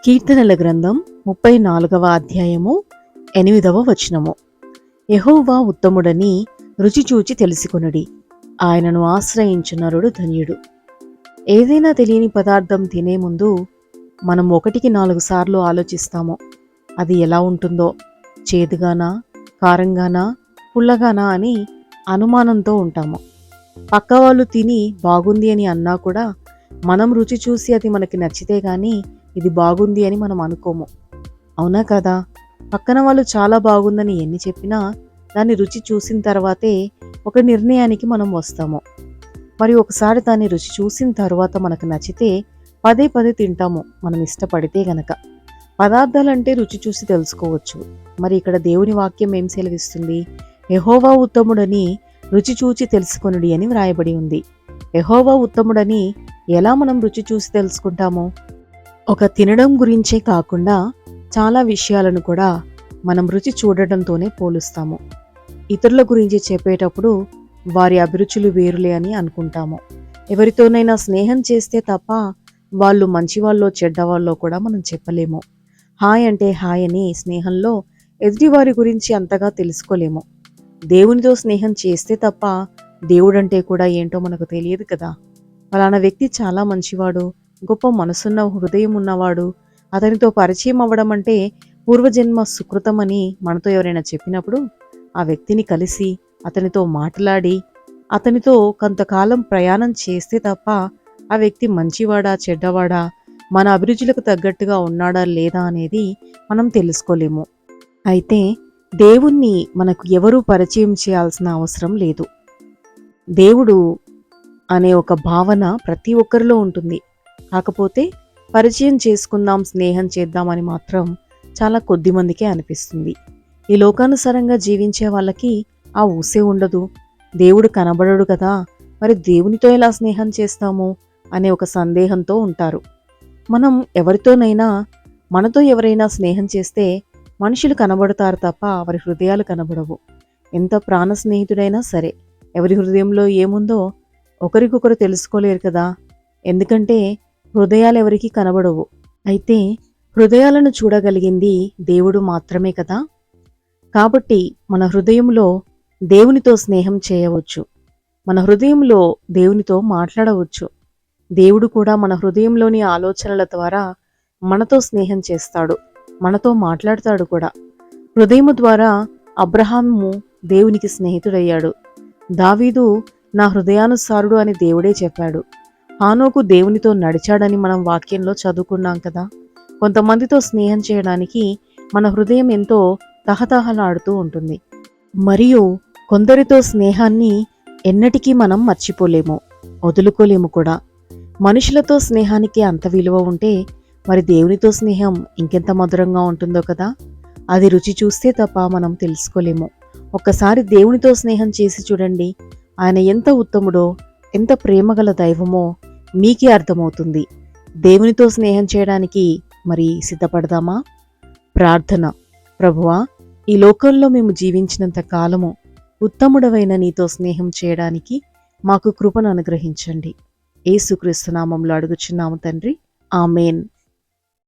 కీర్తనల గ్రంథం 34వ అధ్యాయము 8వ వచనము. యెహోవా ఉత్తముడని రుచిచూచి తెలుసుకొనుడి, ఆయనను ఆశ్రయించు నరుడు ధన్యుడు. ఏదైనా తెలియని పదార్థం తినే ముందు మనం 1-4 సార్లు ఆలోచిస్తాము. అది ఎలా ఉంటుందో, చేదుగానా, కారంగానా, పుల్లగానా అని అనుమానంతో ఉంటాము. పక్కవాళ్ళు తిని బాగుంది అని అన్నా కూడా మనం రుచి చూసి అది మనకి నచ్చితే గాని ఇది బాగుంది అని మనం అనుకోము. అవునా కదా? పక్కన వాళ్ళు చాలా బాగుందని ఎన్ని చెప్పినా దాన్ని రుచి చూసిన తర్వాతే ఒక నిర్ణయానికి మనం వస్తాము. మరి ఒకసారి దాన్ని రుచి చూసిన తర్వాత మనకు నచ్చితే పదే పదే తింటాము, మనం ఇష్టపడితే గనక. పదార్థాలంటే రుచి చూసి తెలుసుకోవచ్చు. మరి ఇక్కడ దేవుని వాక్యం ఏం సెలవిస్తుంది? యెహోవా ఉత్తముడని రుచి చూచి తెలుసుకొనుడి అని వ్రాయబడి ఉంది. యెహోవా ఉత్తముడని ఎలా మనం రుచి చూసి తెలుసుకుంటాము? ఒక తినడం గురించే కాకుండా చాలా విషయాలను కూడా మనం రుచి చూడటంతోనే పోలుస్తాము. ఇతరుల గురించి చెప్పేటప్పుడు వారి అభిరుచులు వేరులే అని అనుకుంటాము. ఎవరితోనైనా స్నేహం చేస్తే తప్ప వాళ్ళు మంచివాళ్ళో చెడ్డవాళ్ళో కూడా మనం చెప్పలేము. హాయ్ అంటే హాయ్ అని స్నేహంలో ఎదుటివారి గురించి అంతగా తెలుసుకోలేము. దేవునితో స్నేహం చేస్తే తప్ప దేవుడంటే కూడా ఏంటో మనకు తెలియదు కదా. ఫలానా వ్యక్తి చాలా మంచివాడు, గొప్ప మనసున్న హృదయం ఉన్నవాడు, అతనితో పరిచయం అవ్వడం అంటే పూర్వజన్మ సుకృతమని మనతో ఎవరైనా చెప్పినప్పుడు ఆ వ్యక్తిని కలిసి అతనితో మాట్లాడి అతనితో కొంతకాలం ప్రయాణం చేస్తే తప్ప ఆ వ్యక్తి మంచివాడా చెడ్డవాడా, మన అభిరుచులకు తగ్గట్టుగా ఉన్నాడా లేదా అనేది మనం తెలుసుకోలేము. అయితే దేవుణ్ణి మనకు ఎవరూ పరిచయం చేయాల్సిన అవసరం లేదు. దేవుడు అనే ఒక భావన ప్రతి ఒక్కరిలో ఉంటుంది. కాకపోతే పరిచయం చేసుకుందాం, స్నేహం చేద్దామని మాత్రం చాలా కొద్ది మందికే అనిపిస్తుంది. ఈ లోకానుసారంగా జీవించే వాళ్ళకి ఆ ఊసే ఉండదు. దేవుడు కనబడడు కదా, మరి దేవునితో ఎలా స్నేహం చేస్తాము అనే ఒక సందేహంతో ఉంటారు. మనం ఎవరితోనైనా మనతో ఎవరైనా స్నేహం చేస్తే మనుషులు కనబడతారు తప్ప వారి హృదయాలు కనబడవు. ఎంత ప్రాణ స్నేహితుడైనా సరే ఎవరి హృదయంలో ఏముందో ఒకరికొకరు తెలుసుకోలేరు కదా. ఎందుకంటే హృదయాలు ఎవరికి కనబడవు. అయితే హృదయాలను చూడగలిగింది దేవుడు మాత్రమే కదా. కాబట్టి మన హృదయంలో దేవునితో స్నేహం చేయవచ్చు, మన హృదయంలో దేవునితో మాట్లాడవచ్చు. దేవుడు కూడా మన హృదయంలోని ఆలోచనల ద్వారా మనతో స్నేహం చేస్తాడు, మనతో మాట్లాడతాడు కూడా. హృదయము ద్వారా అబ్రహాము దేవునికి స్నేహితుడయ్యాడు. దావీదు నా హృదయానుసారుడు అని దేవుడే చెప్పాడు. హానోకు దేవునితో నడిచాడని మనం వాక్యంలో చదువుకున్నాం కదా. కొంతమందితో స్నేహం చేయడానికి మన హృదయం ఎంతో తహతహలాడుతూ ఉంటుంది. మరియు కొందరితో స్నేహాన్ని ఎన్నటికీ మనం మర్చిపోలేము, వదులుకోలేము కూడా. మనుషులతో స్నేహానికి అంత విలువ ఉంటే మరి దేవునితో స్నేహం ఇంకెంత మధురంగా ఉంటుందో కదా. అది రుచి చూస్తే తప్ప మనం తెలుసుకోలేము. ఒక్కసారి దేవునితో స్నేహం చేసి చూడండి, ఆయన ఎంత ఉత్తముడో, ఎంత ప్రేమగల దైవమో మీకే అర్థమవుతుంది. దేవునితో స్నేహం చేయడానికి మరి సిద్ధపడదామా? ప్రార్థన. ప్రభువా, ఈ లోకంలో మేము జీవించినంత కాలము ఉత్తముడవైన నీతో స్నేహం చేయడానికి మాకు కృపను అనుగ్రహించండి. యేసుక్రీస్తు నామములో అడుగుచున్నాము తండ్రి, ఆమేన్.